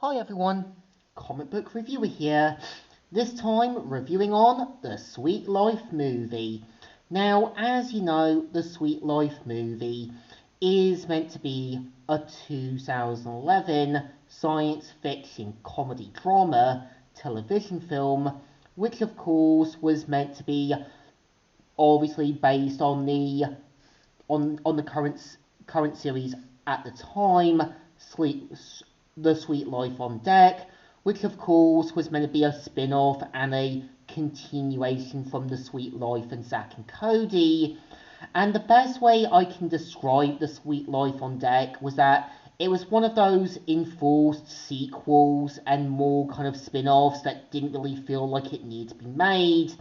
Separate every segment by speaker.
Speaker 1: Hi everyone, comic book reviewer here. This time reviewing on the Sweet Life movie. Now, as you know, the Sweet Life movie is meant to be a 2011 science fiction comedy drama television film, which of course was meant to be obviously based on the current series at the time, The Sweet Life on Deck, which of course was meant to be a spin-off and a continuation from The Sweet Life and Zack and Cody. And the best way I can describe The Sweet Life on Deck was that it was one of those enforced sequels and more kind of spin-offs that didn't really feel like it needed to be made.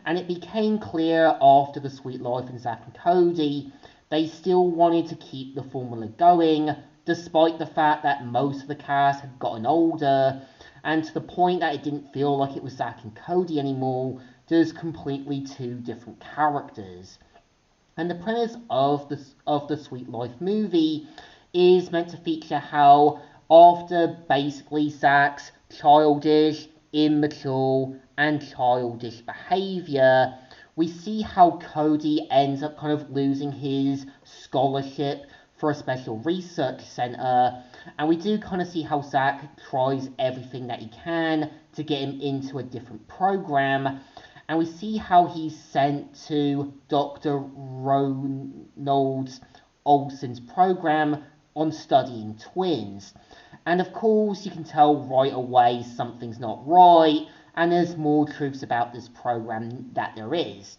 Speaker 1: And it became clear after The Sweet Life and Zack and Cody they still wanted to keep the formula going, despite the fact that most of the cast had gotten older, and to the point that it didn't feel like it was Zack and Cody anymore, just completely two different characters. And the premise of the Sweet Life movie is meant to feature how, after basically Zack's childish, immature, and childish behaviour, we see how Cody ends up kind of losing his scholarship for a special research centre, and we do kind of see how Zack tries everything that he can to get him into a different program, and we see how he's sent to Dr. Ronald Olson's program on studying twins. And of course, you can tell right away something's not right, and there's more truths about this program that there is.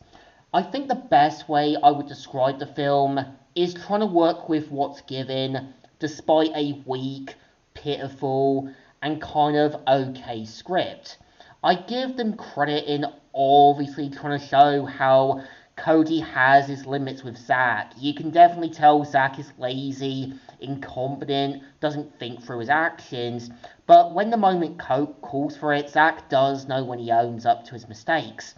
Speaker 1: I think the best way I would describe the film is trying to work with what's given, despite a weak, pitiful, and kind of okay script. I give them credit in obviously trying to show how Cody has his limits with Zack. You can definitely tell Zack is lazy, incompetent, doesn't think through his actions, but when the moment calls for it, Zack does know when he owns up to his mistakes.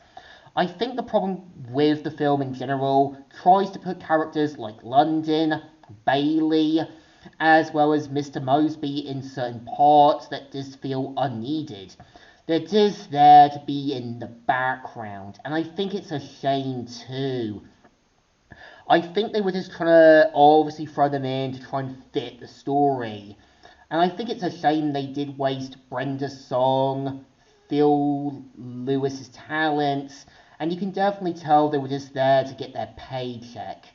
Speaker 1: I think the problem with the film in general tries to put characters like London, Bailey, as well as Mr. Mosby in certain parts that just feel unneeded. They're just there to be in the background, and I think it's a shame too. I think they were just trying to obviously throw them in to try and fit the story. And I think it's a shame they did waste Brenda's song, Phil Lewis's talents, and you can definitely tell they were just there to get their paycheck.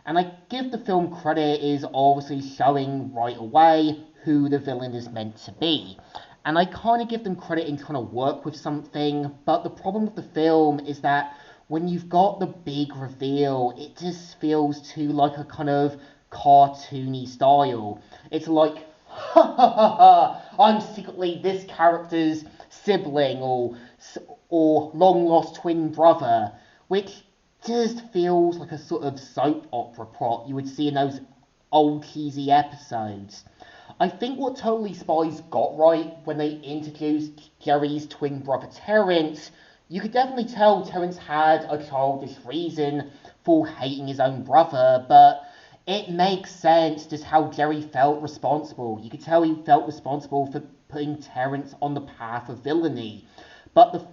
Speaker 1: And I give the film credit is obviously showing right away who the villain is meant to be. And I kind of give them credit in trying to work with something, but the problem with the film is that when you've got the big reveal, it just feels too like a kind of cartoony style. It's like, ha ha ha ha, I'm secretly this character's sibling or long lost twin brother, which just feels like a sort of soap opera plot you would see in those old cheesy episodes. I think what Totally Spies got right when they introduced Jerry's twin brother Terence, you could definitely tell Terence had a childish reason for hating his own brother, but it makes sense just how Jerry felt responsible. You could tell he felt responsible for putting Terence on the path of villainy. But the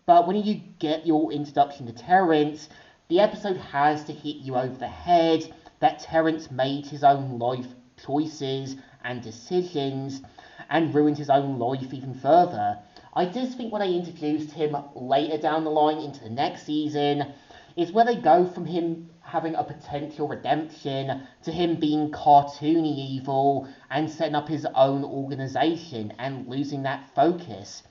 Speaker 1: but when you get your introduction to Terence, the episode has to hit you over the head that Terence made his own life choices and decisions and ruined his own life even further. I just think when they introduced him later down the line into the next season is where they go from him having a potential redemption to him being cartoony evil and setting up his own organization and losing that focus.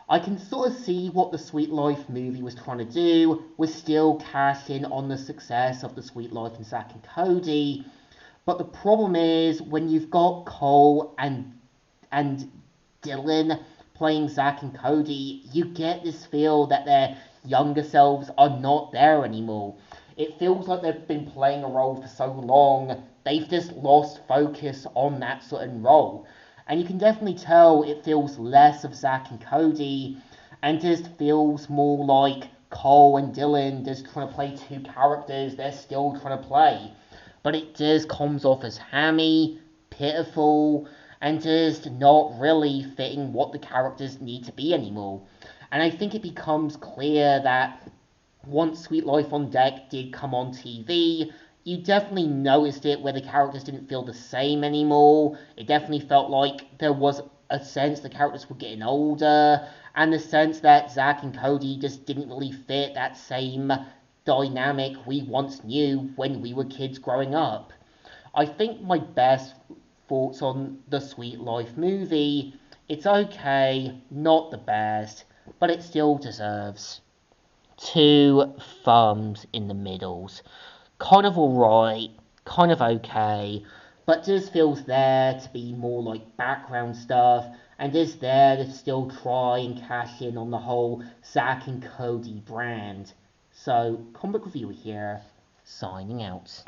Speaker 1: I can sort of see what the Sweet Life movie was trying to do, was still cash in on the success of the Sweet Life and Zack and Cody, but the problem is when you've got Cole and Dylan playing Zack and Cody, you get this feel that their younger selves are not there anymore. It feels like they've been playing a role for so long, they've just lost focus on that certain role. And you can definitely tell it feels less of Zack and Cody and just feels more like Cole and Dylan just trying to play two characters they're still trying to play. But it just comes off as hammy, pitiful, and just not really fitting what the characters need to be anymore. And I think it becomes clear that once Sweet Life on Deck did come on TV, you definitely noticed it where the characters didn't feel the same anymore. It definitely felt like there was a sense the characters were getting older, and the sense that Zack and Cody just didn't really fit that same dynamic we once knew when we were kids growing up. I think my best thoughts on the Sweet Life movie, it's okay, not the best, but it still deserves two thumbs in the middles. Kind of alright, kind of okay, but just feels there to be more like background stuff, and is there to still try and cash in on the whole Zack and Cody brand. So, comic reviewer here, signing out.